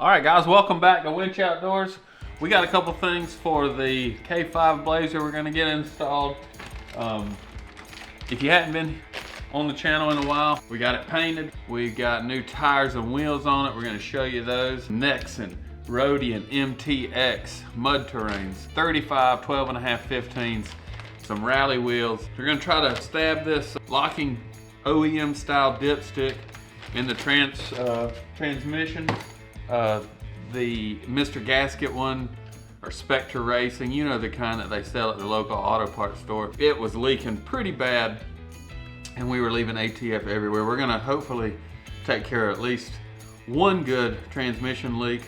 All right, guys, welcome back to Winch Outdoors. We got a couple things for the K5 Blazer we're gonna get installed. If you hadn't been on the channel in a while, we got it painted. We got new tires and wheels on it. We're gonna show you those. Nexxen MTX mud terrains, 35, 12.5, 15s, some rally wheels. We're gonna try to stab this locking OEM style dipstick in the transmission. The Mr. Gasket one, or Spectre Racing, you know, the kind that they sell at the local auto parts store. It was leaking pretty bad and we were leaving ATF everywhere. We're gonna hopefully take care of at least one good transmission leak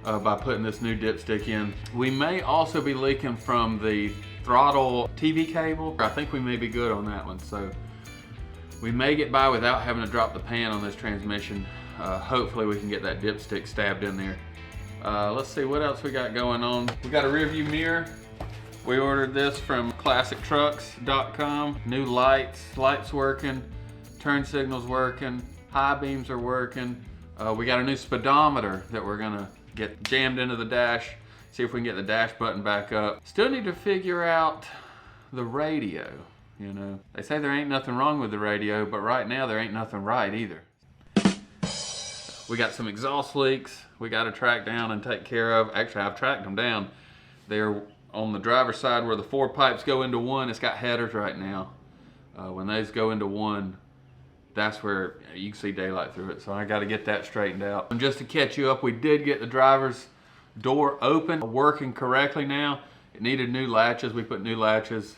by putting this new dipstick in. We may also be leaking from the throttle TV cable. I think we may be good on that one, so we may get by without having to drop the pan on this transmission. Hopefully we can get that dipstick stabbed in there. Let's see what else we got going on. We got a Rearview mirror. We ordered this from classictrucks.com. New lights working, turn signals working, high beams are working. We got a new speedometer that we're gonna get jammed into the dash, see if we can get the dash button back up. Still need to figure out the radio, you know. They say there ain't nothing wrong with the radio, but right now there ain't nothing right either. We got some exhaust leaks we got to track down and take care of. Actually, I've tracked them down. They're on the driver's side where the 4 pipes go into one. It's got headers right now. When those go into one, that's where you can see daylight through it. So I got to get that straightened out. And just to catch you up, we did get the driver's door open, working correctly now. It needed new latches. We put new latches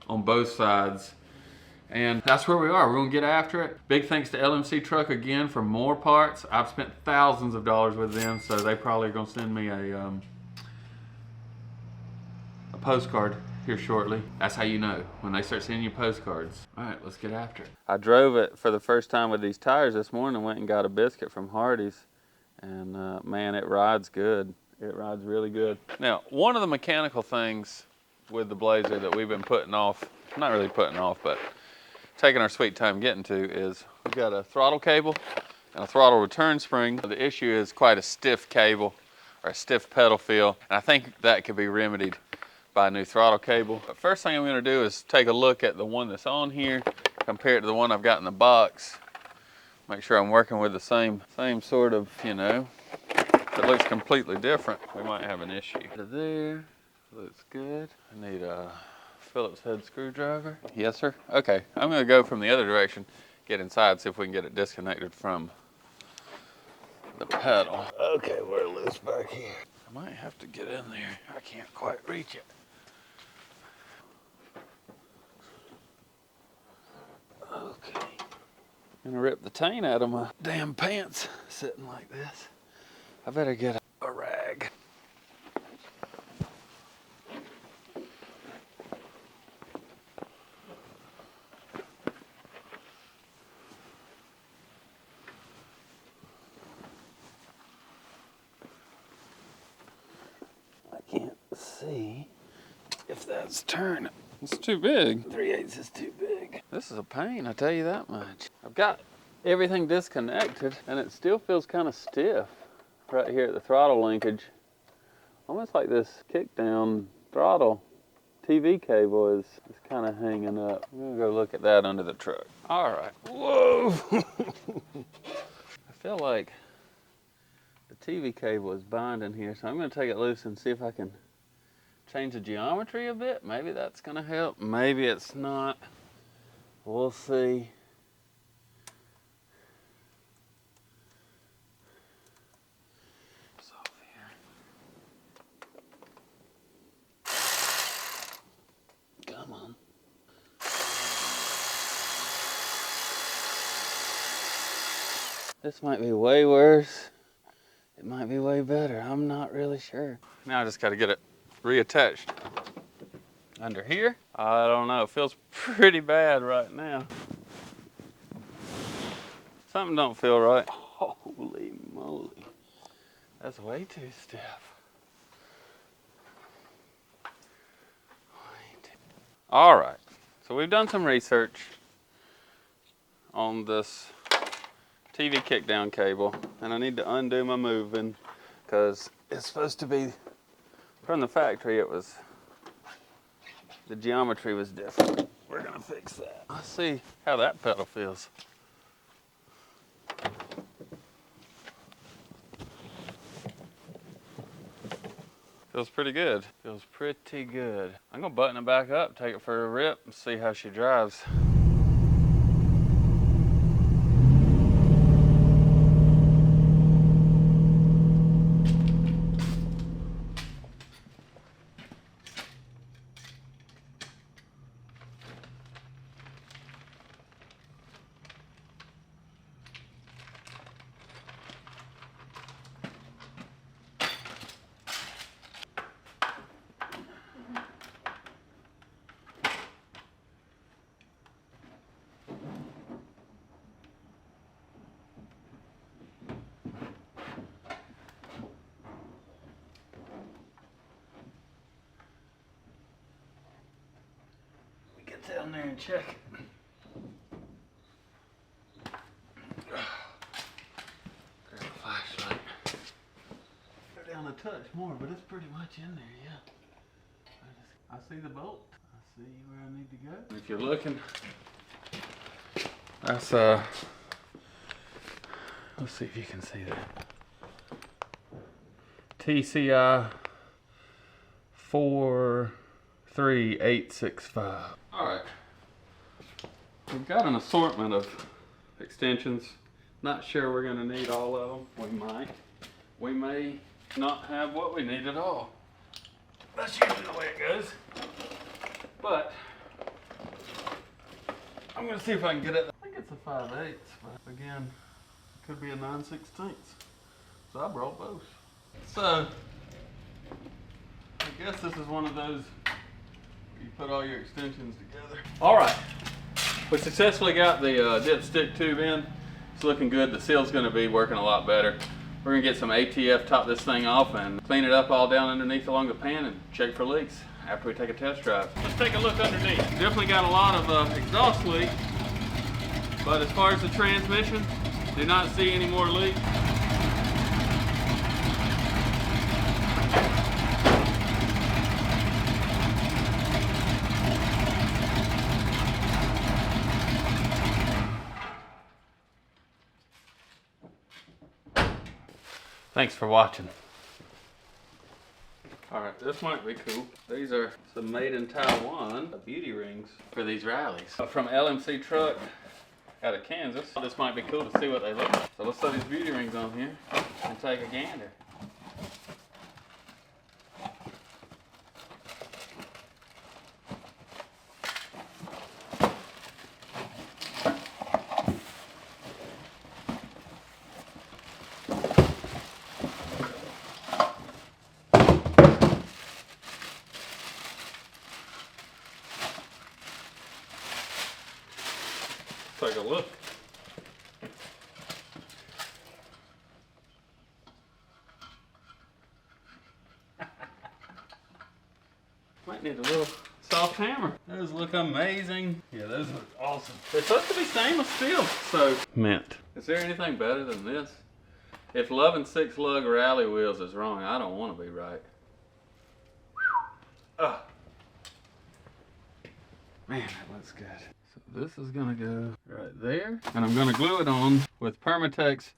on both sides. And that's where we are. We're gonna get after it. Big thanks to LMC Truck again for more parts. I've spent thousands of dollars with them, so they probably are gonna send me a postcard here shortly. That's how you know, when they start sending you postcards. All right, let's get after it. I drove it for the first time with these tires this morning. Went and got a biscuit from Hardee's, and man, it rides good. It rides really good. Now, one of the mechanical things with the Blazer that we've been putting off, not really putting off, but taking our sweet time getting to, is we've got a throttle cable and a throttle return spring. The issue is quite a stiff cable or a stiff pedal feel, and I think that could be remedied by a new throttle cable. But first thing I'm going to do is take a look at the one that's on here, compare it to the one I've got in the box, make sure I'm working with the same sort of, you know. If it looks completely different, we might have an issue. There, looks good. I need a Phillips head screwdriver. Yes, sir. Okay, I'm gonna go from the other direction, get inside, see if we can get it disconnected from the pedal. Okay, we're loose back here. I might have to get in there. I can't quite reach it. Okay. I'm gonna rip the taint out of my damn pants sitting like this. I better get a rag. See if that's turning. It's too big. 3/8 is too big. This is a pain, I tell you that much. I've got everything disconnected and it still feels kind of stiff right here at the throttle linkage. Almost like this kickdown throttle TV cable is kind of hanging up. I'm gonna go look at that under the truck. All right, whoa. I feel like the TV cable is binding here, so I'm gonna take it loose and see if I can change the geometry a bit. Maybe that's gonna help. Maybe it's not. We'll see. It's off here. Come on. This might be way worse. It might be way better. I'm not really sure. Now I just gotta get it reattached under here. I don't know, it feels pretty bad right now. Something don't feel right. Holy moly, that's way too stiff. All right, so we've done some research on this TV kickdown cable, and I need to undo my moving because it's supposed to be, from the factory it was, the geometry was different. We're gonna fix that. Let's see how that pedal feels. Feels pretty good. Feels pretty good. I'm gonna button it back up, take it for a rip, and see how she drives. Get down there and check it. Grab a flashlight. Go down a touch more, but it's pretty much in there, yeah. I see the bolt. I see where I need to go. If you're looking, that's let's see if you can see that. TCI 43865. Alright, we've got an assortment of extensions. Not sure we're going to need all of them. We might. We may not have what we need at all. That's usually the way it goes. But I'm going to see if I can get it. I think it's a 5/8, but again, it could be a 9/16. So I brought both. So I guess this is one of those where you put all your extensions together. All right, we successfully got the dipstick tube in. It's looking good. The seal's going to be working a lot better. We're going to get some ATF, top this thing off, and clean it up all down underneath along the pan and check for leaks after we take a test drive. Let's take a look underneath. Definitely got a lot of exhaust leaks, but as far as the transmission, do not see any more leaks. Thanks for watching. Alright, this might be cool. These are some made in Taiwan beauty rings for these rallies. From LMC Truck out of Kansas. This might be cool to see what they look like. So let's throw these beauty rings on here and take a gander. Take a look. Might need a little soft hammer. Those look amazing. Yeah, those look awesome. They're supposed to be stainless steel, so mint. Is there anything better than this? If loving 6-lug rally wheels is wrong, I don't want to be right. Oh. Man, that looks good. So this is gonna go right there, and I'm gonna glue it on with Permatex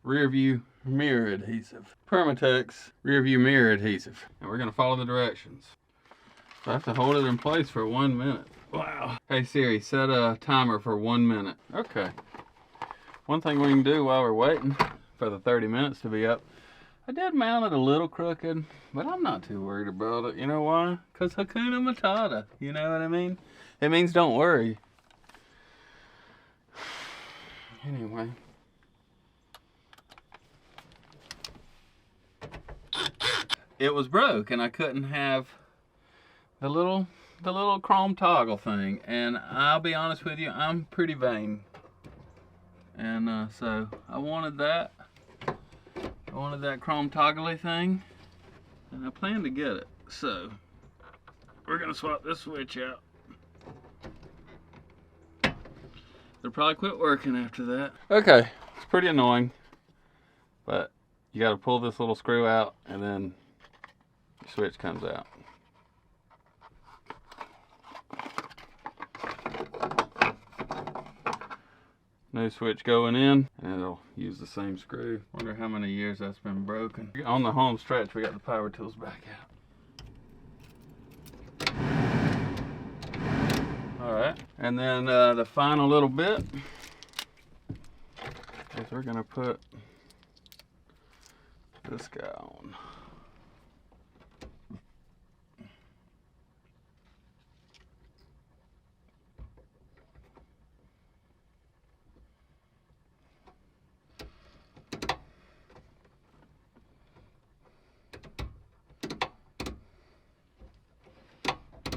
Rearview mirror adhesive. Permatex Rearview mirror adhesive. And we're gonna follow the directions. So I have to hold it in place for 1 minute. Wow. Hey Siri, set a timer for 1 minute. Okay. One thing we can do while we're waiting for the 30 minutes to be up, I did mount it a little crooked, but I'm not too worried about it. You know why? Because Hakuna Matata. You know what I mean? It means don't worry. Anyway. It was broke and I couldn't have the little chrome toggle thing. And I'll be honest with you, I'm pretty vain. And so I wanted that. I wanted that chrome toggly thing. And I plan to get it. So we're gonna swap this switch out. They'll probably quit working after that. Okay, it's pretty annoying, but You got to pull this little screw out, and then your switch comes out. New switch going in, and it'll use the same screw. Wonder how many years that's been broken. On the home stretch, we got the power tools back out. All right, and then the final little bit is we're gonna put this guy on.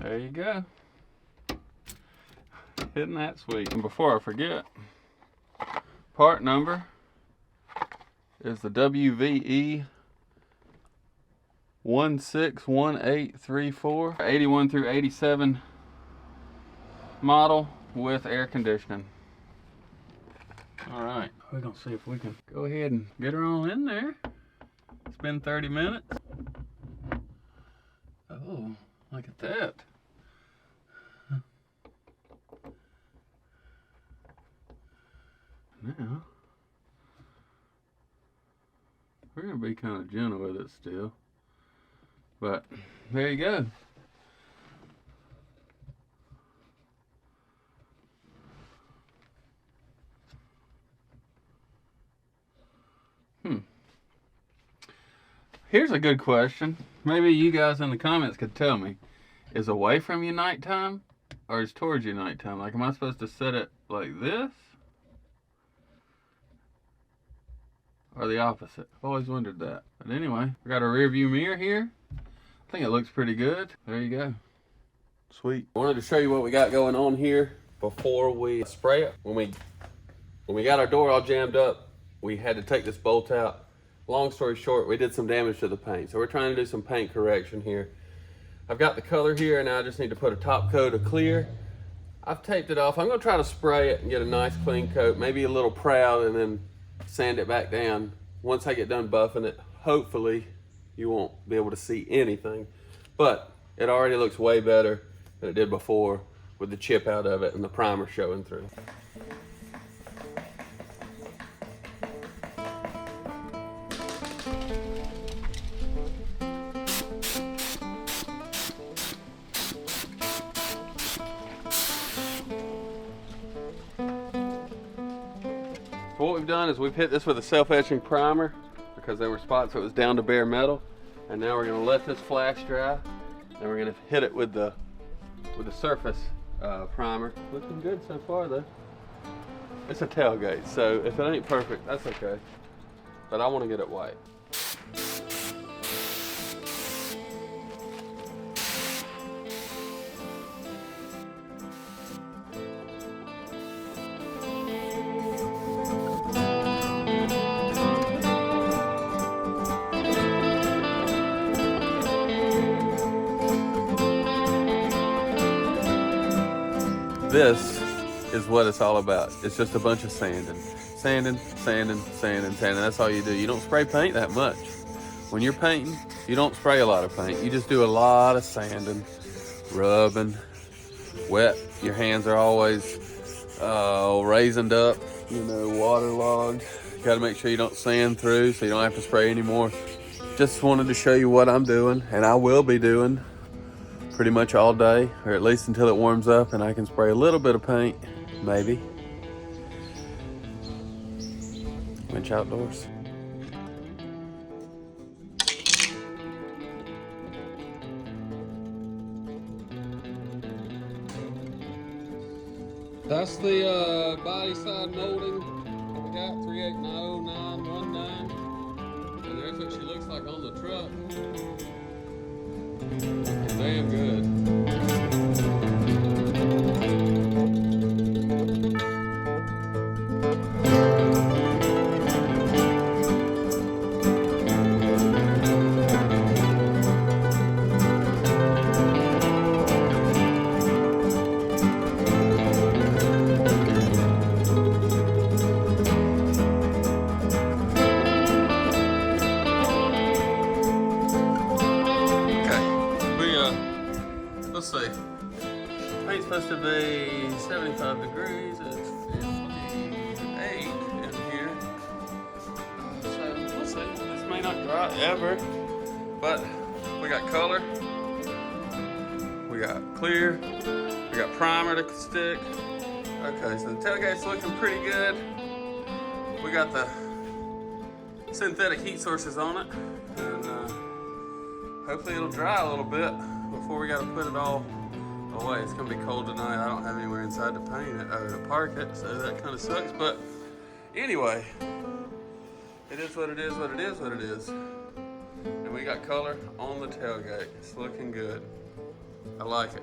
There you go. Isn't that sweet? And before I forget, part number is the WVE 161834, 81 through 87 model with air conditioning. All right, we're gonna see if we can go ahead and get her on in there. It's been 30 minutes. Oh, look at that. Now, we're going to be kind of gentle with it still, but there you go. Here's a good question. Maybe you guys in the comments could tell me. Is away from you nighttime or is towards you nighttime? Like, am I supposed to set it like this? Or the opposite? I've always wondered that. But anyway, we got a rear view mirror here. I think it looks pretty good. There you go. Sweet. I wanted to show you what we got going on here before we spray it. When we got our door all jammed up, we had to take this bolt out. Long story short, we did some damage to the paint. So we're trying to do some paint correction here. I've got the color here, and now I just need to put a top coat of clear. I've taped it off. I'm gonna try to spray it and get a nice clean coat, maybe a little proud, and then sand it back down. Once I get done buffing it, hopefully you won't be able to see anything, but it already looks way better than it did before with the chip out of it and the primer showing through. What we've done is we've hit this with a self-etching primer because there were spots that was down to bare metal, and now we're going to let this flash dry, and we're going to hit it with the surface primer. Looking good so far though. It's a tailgate, so if it ain't perfect, that's okay, but I want to get it white. This is what it's all about. It's just a bunch of sanding. Sanding, sanding, sanding, sanding. That's all you do. You don't spray paint that much. When you're painting, you don't spray a lot of paint. You just do a lot of sanding, rubbing, wet. Your hands are always raisined up, you know, waterlogged. You gotta make sure you don't sand through so you don't have to spray anymore. Just wanted to show you what I'm doing, and I will be doing pretty much all day, or at least until it warms up and I can spray a little bit of paint, maybe. Winch outdoors. That's the body side molding we got, 380919. And there's what she looks like on the truck. Damn good. We'll see. Paint's supposed to be 75 degrees. It's 58 in here. So we'll see. This may not dry ever, but we got color. We got clear. We got primer to stick. Okay, so the tailgate's looking pretty good. We got the synthetic heat sources on it, and hopefully it'll dry a little bit before we got to put it all away. It's gonna be cold tonight. I don't have anywhere inside to paint it or to park it, so that kind of sucks. But anyway, it is what it is. What it is. What it is. And we got color on the tailgate. It's looking good. I like it.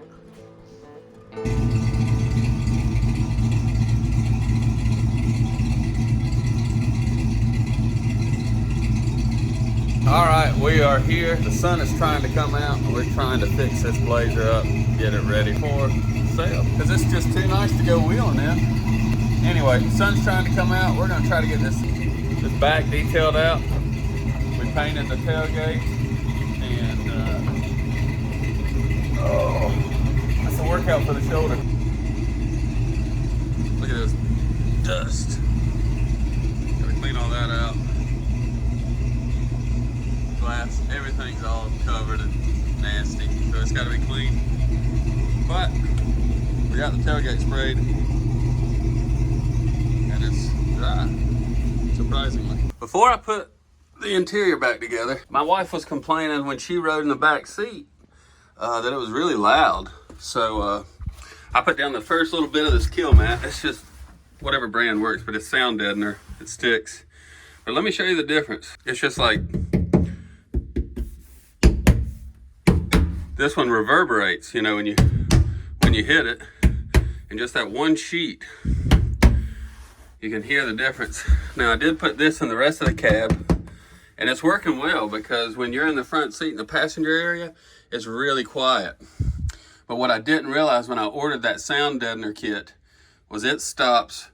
All right, we are here. The sun is trying to come out, and we're trying to fix this Blazer up, get it ready for sale, because it's just too nice to go wheeling in. Anyway, the sun's trying to come out. We're gonna try to get this back detailed out. We painted the tailgate, and oh, that's a workout for the shoulder. Look at this dust. Gotta clean all that out. Glass, everything's all covered and nasty, so it's got to be clean. But we got the tailgate sprayed, and it's dry, surprisingly. Before I put the interior back together, my wife was complaining when she rode in the back seat that it was really loud. So I put down the first little bit of this kill mat. It's just whatever brand works, but it's Sound Deadener. It sticks. But let me show you the difference. It's just like, this one reverberates, you know, when you hit it, and just that one sheet, you can hear the difference. Now I did put this in the rest of the cab, and it's working well, because when you're in the front seat in the passenger area, it's really quiet. But what I didn't realize when I ordered that Sound Deadener kit was it stops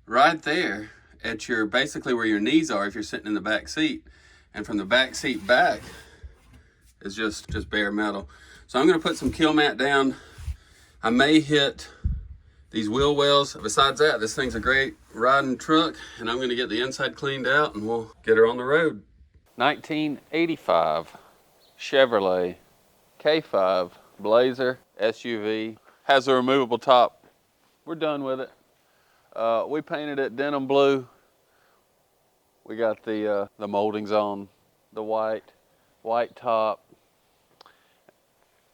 right there at your, basically where your knees are if you're sitting in the back seat, and from the back seat back is just bare metal. So I'm gonna put some kill mat down. I may hit these wheel wells. Besides that, this thing's a great riding truck, and I'm gonna get the inside cleaned out, and we'll get her on the road. 1985 Chevrolet K5 Blazer SUV. Has a removable top. We're done with it. We painted it denim blue. We got the moldings on, the white top.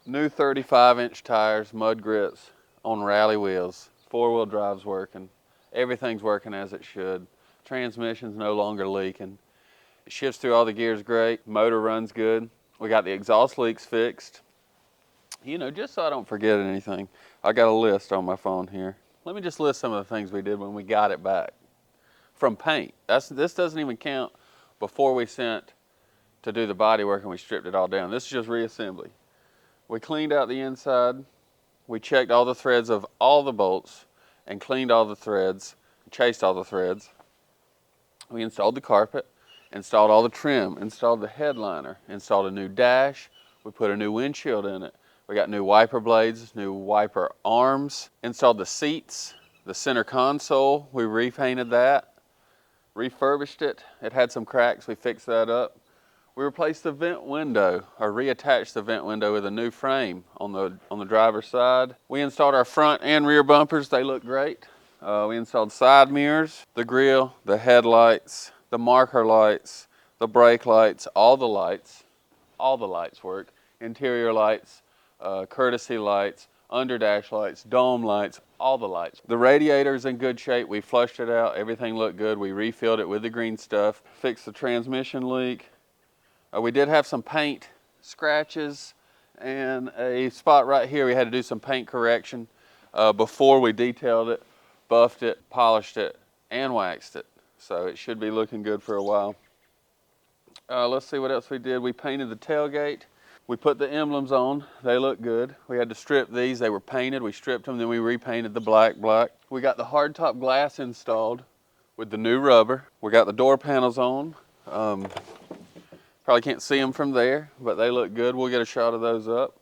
New 35-inch tires, mud grits on rally wheels. Four-wheel drive's working. Everything's working as it should. Transmission's no longer leaking. It shifts through all the gears great. Motor runs good. We got the exhaust leaks fixed. You know, just so I don't forget anything, I got a list on my phone here. Let me just list some of the things we did when we got it back. From paint. This doesn't even count before we sent to do the body work and we stripped it all down. This is just reassembly. We cleaned out the inside. We checked all the threads of all the bolts and cleaned all the threads, chased all the threads. We installed the carpet, installed all the trim, installed the headliner, installed a new dash. We put a new windshield in it. We got new wiper blades, new wiper arms, installed the seats, the center console. We repainted that, refurbished it. It had some cracks. We fixed that up. We replaced the vent window, or reattached the vent window with a new frame on the driver's side. We installed our front and rear bumpers. They look great. We installed side mirrors, the grille, the headlights, the marker lights, the brake lights, all the lights work. Interior lights, courtesy lights, underdash lights, dome lights, all the lights. The radiator's in good shape. We flushed it out. Everything looked good. We refilled it with the green stuff. Fixed the transmission leak. We did have some paint scratches and a spot right here. We had to do some paint correction before we detailed it, buffed it, polished it, and waxed it. So it should be looking good for a while. Let's see what else we did. We painted the tailgate. We put the emblems on. They look good. We had to strip these. They were painted. We stripped them, then we repainted the black. We got the hardtop glass installed with the new rubber. We got the door panels on. Probably can't see them from there, but they look good. We'll get a shot of those up.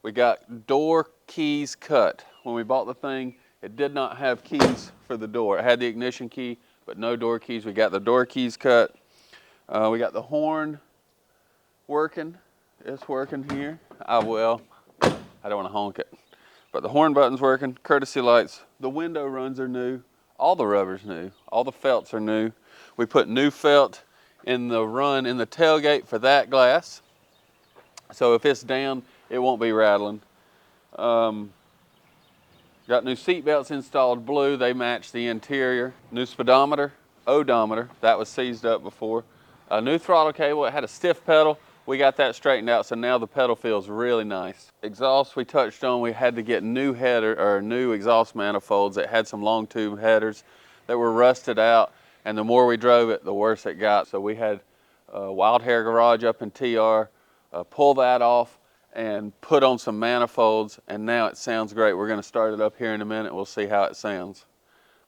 We got door keys cut. When we bought the thing, it did not have keys for the door. It had the ignition key, but no door keys. We got the door keys cut. We got the horn working. It's working here. I don't want to honk it. But the horn button's working, courtesy lights. The window runs are new. All the rubber's new. All the felts are new. We put new felt in the run in the tailgate for that glass. So if it's down, it won't be rattling. Got new seat belts installed blue. They match the interior. New speedometer, odometer. That was seized up before. A new throttle cable. It had a stiff pedal. We got that straightened out, so now the pedal feels really nice. Exhaust we touched on. We had to get new header or new exhaust manifolds that had some long tube headers that were rusted out, and the more we drove it, the worse it got. So we had Wild Hair Garage up in TR pull that off and put on some manifolds, and now it sounds great. We're going to start it up here in a minute. We'll see how it sounds,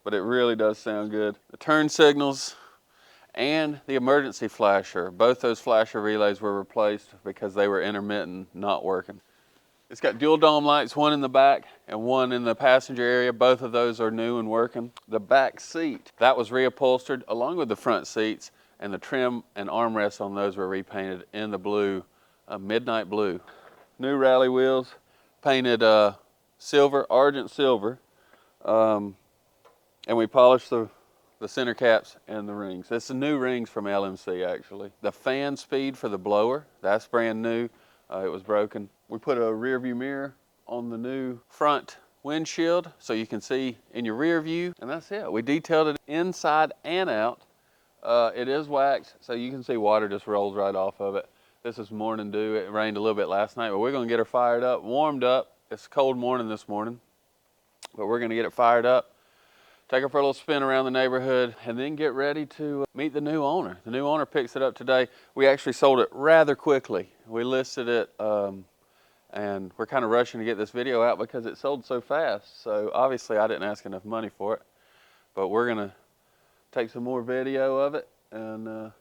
but it really does sound good. The turn signals and the emergency flasher, both those flasher relays were replaced because they were intermittent, not working. It's got dual dome lights, one in the back and one in the passenger area. Both of those are new and working. The back seat, that was reupholstered along with the front seats, and the trim and armrests on those were repainted in the blue, midnight blue. New rally wheels, painted silver, argent silver, and we polished the center caps and the rings. It's the new rings from LMC actually. The fan speed for the blower, that's brand new. It was broken. We put a rear view mirror on the new front windshield so you can see in your rear view, and that's it. We detailed it inside and out. It is waxed, so you can see water just rolls right off of it. This is morning dew. It rained a little bit last night, but we're gonna get her fired up, warmed up. It's a cold morning this morning, but we're gonna get it fired up, take her for a little spin around the neighborhood, and then get ready to meet the new owner. The new owner picks it up today. We actually sold it rather quickly. We listed it, and we're kind of rushing to get this video out because it sold so fast. So obviously I didn't ask enough money for it, but we're gonna take some more video of it and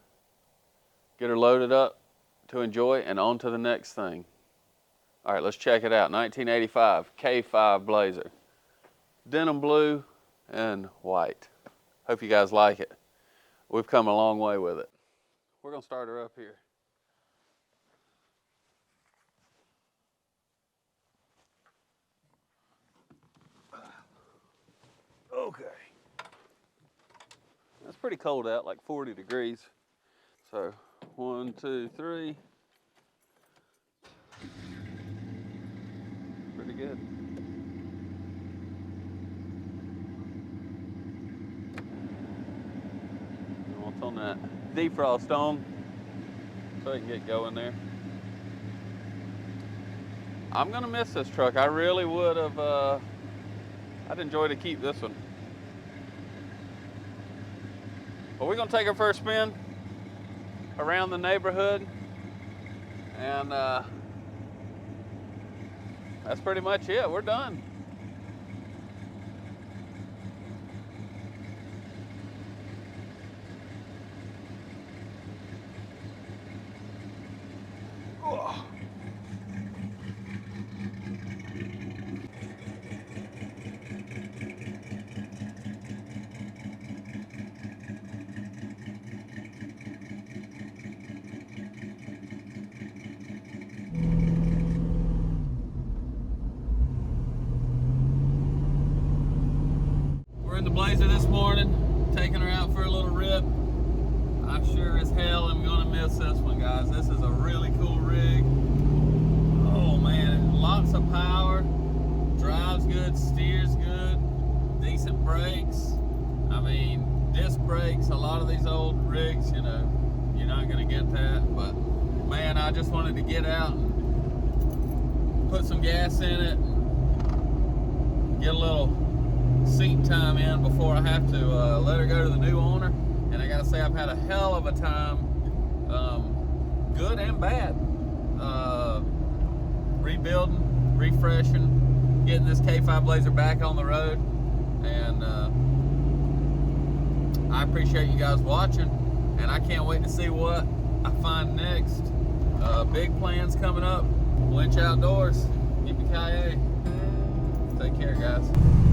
get her loaded up to enjoy and on to the next thing. All right, let's check it out. 1985 K5 Blazer. Denim blue and white. Hope you guys like it. We've come a long way with it. We're gonna start her up here. Okay. It's pretty cold out, like 40 degrees. So 1, 2, 3. Pretty good. On that defrost on so it can get going there. I'm gonna miss this truck. I really would have I'd enjoy to keep this one, but we're gonna take her for a spin around the neighborhood, and that's pretty much it. We're done. We're in the Blazer this morning, taking her out for a little rip. I sure as hell am gonna miss this one, guys. This is a really cool rig. Oh man, lots of power, drives good, steers good, decent brakes. I mean, disc brakes, a lot of these old rigs, you know, you're not gonna get that, but man, I just wanted to get out and put some gas in it, get a little seat time in before I have to let her go to the new owner. And I gotta say, I've had a hell of a time, good and bad, rebuilding, refreshing, getting this K5 Blazer back on the road. And I appreciate you guys watching, and I can't wait to see what I find next. Big plans coming up. Winch Outdoors. Yippee-ki-yay. Take care, guys.